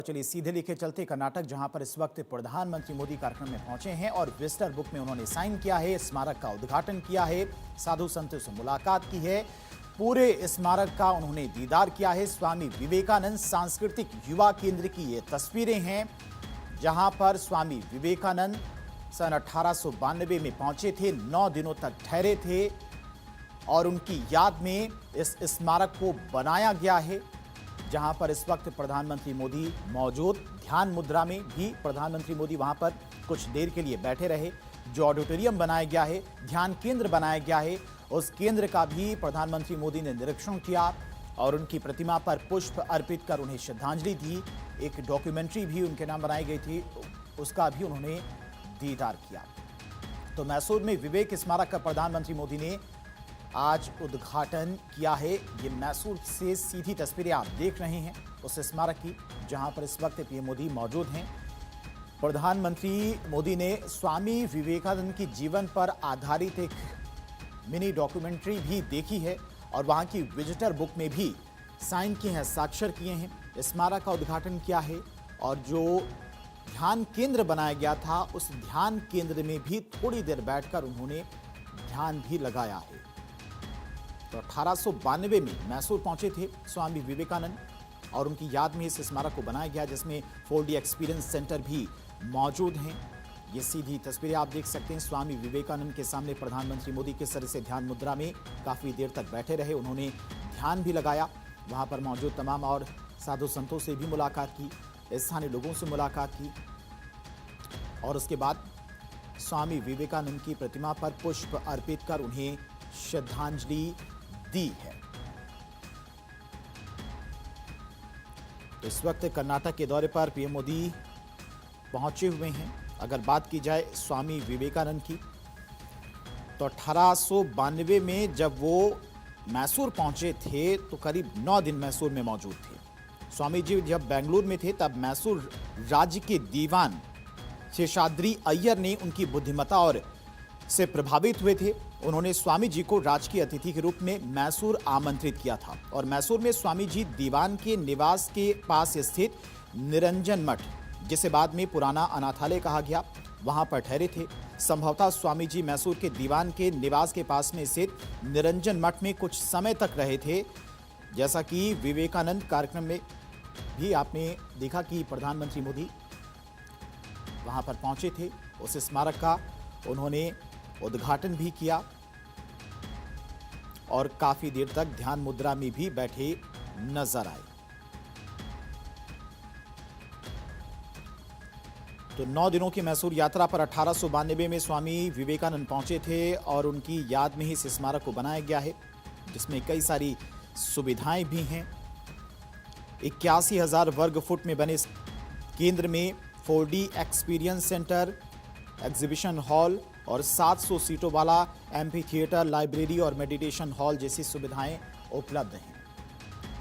चलिए सीधे लेके चलते कर्नाटक, जहां पर इस वक्त प्रधानमंत्री मोदी कार्यक्रम में पहुंचे हैं और विजिटर बुक में उन्होंने साइन किया है, स्मारक का उद्घाटन किया है, साधु संतों से मुलाकात की है, पूरे स्मारक का उन्होंने दीदार किया है। स्वामी विवेकानंद सांस्कृतिक युवा केंद्र की ये तस्वीरें हैं, जहां पर स्वामी विवेकानंद सन 1892 में पहुंचे थे, 9 दिनों तक ठहरे थे और उनकी याद में इस स्मारक को बनाया गया है, जहां पर इस वक्त प्रधानमंत्री मोदी मौजूद। ध्यान मुद्रा में भी प्रधानमंत्री मोदी वहां पर कुछ देर के लिए बैठे रहे। जो ऑडिटोरियम बनाया गया है, ध्यान केंद्र बनाया गया है, उस केंद्र का भी प्रधानमंत्री मोदी ने निरीक्षण किया और उनकी प्रतिमा पर पुष्प अर्पित कर उन्हें श्रद्धांजलि दी। एक डॉक्यूमेंट्री भी उनके नाम बनाई गई थी, उसका भी उन्होंने दीदार किया। तो मैसूर में विवेक स्मारक का प्रधानमंत्री मोदी ने आज उद्घाटन किया है। ये मैसूर से सीधी तस्वीरें आप देख रहे हैं उस स्मारक की, जहां पर इस वक्त पीएम मोदी मौजूद हैं। प्रधानमंत्री मोदी ने स्वामी विवेकानंद की जीवन पर आधारित एक मिनी डॉक्यूमेंट्री भी देखी है और वहां की विजिटर बुक में भी साइन किए हैं, साक्षर किए हैं, स्मारक का उद्घाटन किया है और जो ध्यान केंद्र बनाया गया था, उस ध्यान केंद्र में भी थोड़ी देर बैठकर उन्होंने ध्यान भी लगाया है। तो 1892 में मैसूर पहुंचे थे स्वामी विवेकानंद और उनकी याद में इस स्मारक को बनाया गया, जिसमें 4D एक्सपीरियंस सेंटर भी मौजूद हैं। ये सीधी तस्वीरें आप देख सकते हैं। स्वामी विवेकानंद के सामने प्रधानमंत्री मोदी किस तरह से ध्यान मुद्रा में काफ़ी देर तक बैठे रहे, उन्होंने ध्यान भी लगाया। वहाँ पर मौजूद तमाम और साधु संतों से भी मुलाकात की, स्थानीय लोगों से मुलाकात की और उसके बाद स्वामी विवेकानंद की प्रतिमा पर पुष्प अर्पित कर उन्हें श्रद्धांजलि दी है। तो इस वक्त कर्नाटक के दौरे पर पीएम मोदी पहुंचे हुए हैं। अगर बात की जाए स्वामी विवेकानंद की, तो 1892 में जब वो मैसूर पहुंचे थे तो करीब 9 दिन मैसूर में मौजूद थे। स्वामी जी जब बेंगलुरु में थे तब मैसूर राज्य के दीवान शेषाद्री अय्यर ने उनकी बुद्धिमत्ता और से प्रभावित हुए थे। उन्होंने स्वामी जी को राजकीय अतिथि के रूप में मैसूर आमंत्रित किया था और मैसूर में स्वामी जी दीवान के निवास के पास स्थित निरंजन मठ, जिसे बाद में पुराना अनाथालय कहा गया, वहां पर ठहरे थे। संभवतः स्वामी जी मैसूर के दीवान के निवास के पास में स्थित निरंजन मठ में कुछ समय तक रहे थे। जैसा कि विवेकानंद कार्यक्रम में भी आपने देखा कि प्रधानमंत्री मोदी वहां पर पहुंचे थे। उस स्मारक का उन्होंने उद्घाटन भी किया और काफी देर तक ध्यान मुद्रा में भी बैठे नजर आए। तो 9 दिनों की मैसूर यात्रा पर 1892 में स्वामी विवेकानंद पहुंचे थे और उनकी याद में ही इस स्मारक को बनाया गया है, जिसमें कई सारी सुविधाएं भी हैं। 81,000 वर्ग फुट में बने इस केंद्र में 4D experience centre, exhibition hall और 700 सीटों वाला एम्फी थिएटर, लाइब्रेरी और मेडिटेशन हॉल जैसी सुविधाएं उपलब्ध हैं।